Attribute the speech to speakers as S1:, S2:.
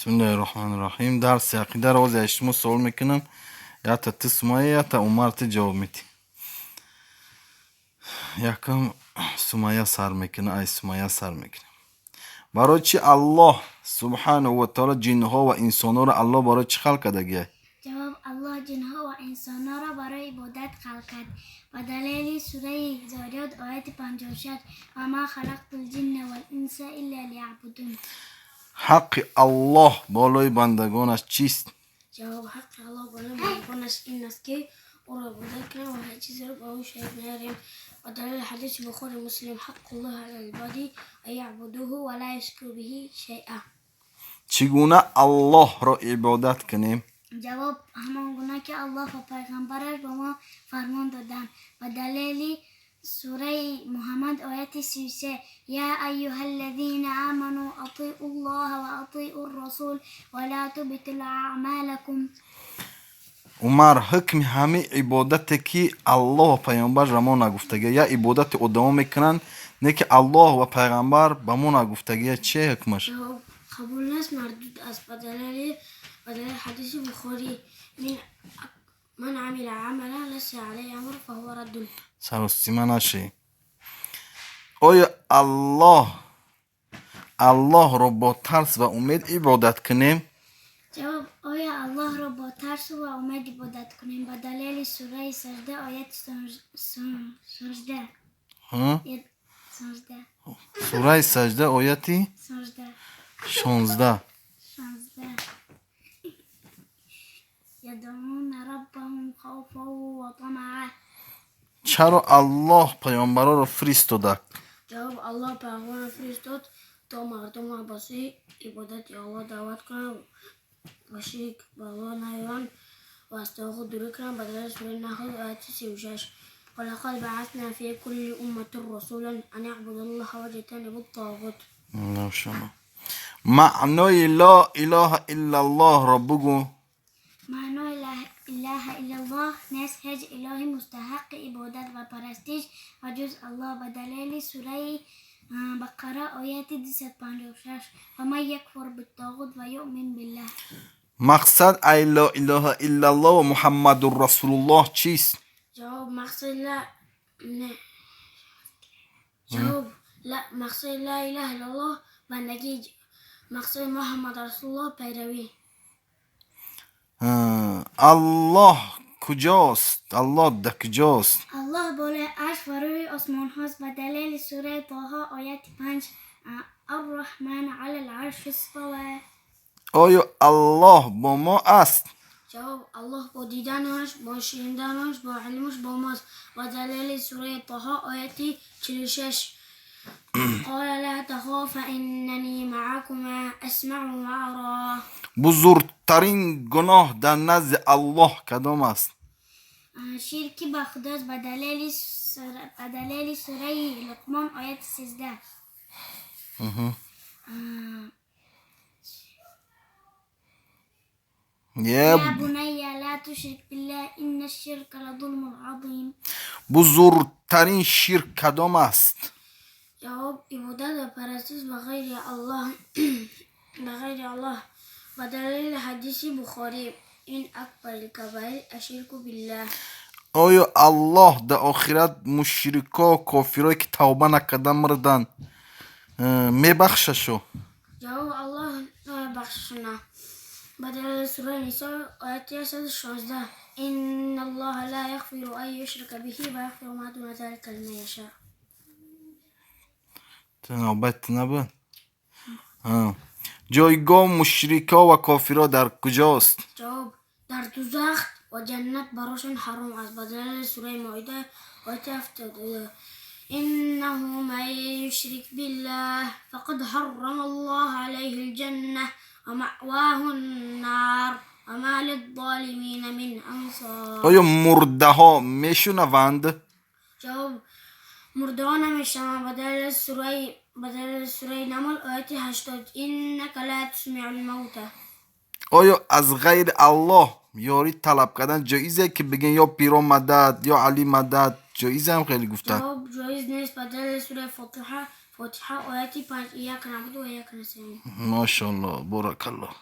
S1: بسم الله الرحمن الرحیم. درس عقیده را از اشتما سوال میکنم، یا تا تسمایه یا تا عمر تی جواب میدی. یکم سمیه سر میکنه، ای سمیه سر میکنه. برای چی الله سبحانه و تعالی جنها و انسان را الله برای چی خلق کرده؟
S2: جواب: الله جنها و انسان را برای عبادت خلق کرد. و دلیل سوره زاریات آیت 56: و ما خلقت الجن والانس الا لیعبدون.
S1: حق الله بالای بندگانش چیست؟
S3: جواب: حق الله بالای بندگانش این است که او را عبادت کنند و هر چیزی را به او شریک نیاریم. و دلیل حدیث بخاری مسلم: حق الله علی العباد ان یعبدوه ولا یشرکوا به شیئا.
S1: چگونه الله را عبادت کنیم؟
S2: جواب: همان گونه که الله و پیغمبرش به ما فرمان دادند. و دلیل سوره محمد آیت 33: یا ایها الذین آمنوا اطیعوا الله و اطیعوا الرسول ولا تبطلوا اعمالکم.
S1: عمر، حکم همه عبادت که الله و پیامبر را ما نگفتگی یا عبادت ادامه میکنن نه که الله و پیغمبر به ما نگفتگی، چه حکمش؟
S3: جواب: قبول نیست، مردود است. و دلیل حدیث بخاری: من عمل عملا لیس علیه امر فهو رد.
S1: سرستیمه نشی. آیا الله را با ترس و امید عبادت کنیم؟
S2: جواب: آیا الله را با ترس و امید عبادت کنیم؟ با دلیل سوره سجده آیت 16.
S1: سوره سجده آیتی 16.
S2: یدعون ربهم خوفا و طمعا.
S1: چرا الله پیامبران را فرستاده؟
S3: جواب: الله پیغمبر را فرستاد تا مردم را به سوی عبادت الله دعوت کنند و شرک به الله نیارند و از طاغوت دوری کنند. به دلیل سوره نحل آیت 36: ولقد بعثنا في كل أمة رسولا أن يعبدوا الله واجتنبوا الطاغوت.
S1: ماشاءالله. معنای لا اله الا الله را بگو.
S2: معنای لا اله الا الله نیست هیچ الهی مستحق عبادت و پرستش و جز الله. به دلیل سوره بقره آیت 256: و من یکفر بالطاغوت و یؤمن بالله.
S1: مقصد ای لا اله الا الله و محمد رسول الله چیست؟
S3: جواب: مقصد لا اله الا الله بندگی. مقصد محمد رسول الله پیروی.
S1: الله کجاست؟ الله ده کجاست؟
S2: الله بالای عرش و روی آسمان هاست. به دلیل سوره طه آیت 5: الرحمن علی العرش استوى.
S1: آیا الله با ما است؟
S3: جواب: الله با دیدنش، با شنیدنش، با علمش با ماست. و دلیل سوره طه آیت 46: قال لا تخاف اننی معكما اسمع و ارى.
S1: بزرگترین گناه در نزد الله کدام است؟
S2: شرک به خداست. به دلیل سوره لقمان آیت 13. یا بنی لا تشرک بالله ان الشرک لظلم عظیم.
S1: بزرگترین شرک کدام است؟
S3: جواب: عبادت و پرستش به غیر الله. و دلیل حدیث بخاری: این اکبر الکبائر الشرک بالله.
S1: آیا الله در آخرت مشرکا و کافرایی که توبه نکرده مردن میبخششو؟
S3: جواب: الله بخشنه. به دلیل سوره نساء آیت 116: ان الله لا یغفر ان یشرک به و یغفر ما دون ذلك لمن یشاء.
S1: نوبت نبود. جایگاه مشرکا و کافرا در کجاست؟
S3: جواب: در دوزخ و جنت براشون حرام است. به دلیل سوره مائده آیت 72: انه من یشرک بالله فقد حرم الله علیه الجنه و مأواه النار و ما للظالمین من انصار.
S1: آیا مرده ها میشنوند؟
S3: جواب: مرده ها نمیشنوند. به دلیل سوره نمل آیت 80: انک لا تسمع الموتى.
S1: آیا از غیر الله یاری طلب کردن جایزه که بگن یا پیرو مدد یا علی مدد؟ جایزه هم خیلی گفتن.
S3: جواب: جایز نیست. به دلیل سوره فاتحه آیت 5: ایاک نعبد و ایاک نستعین.
S1: ماشاءالله، بارک الله.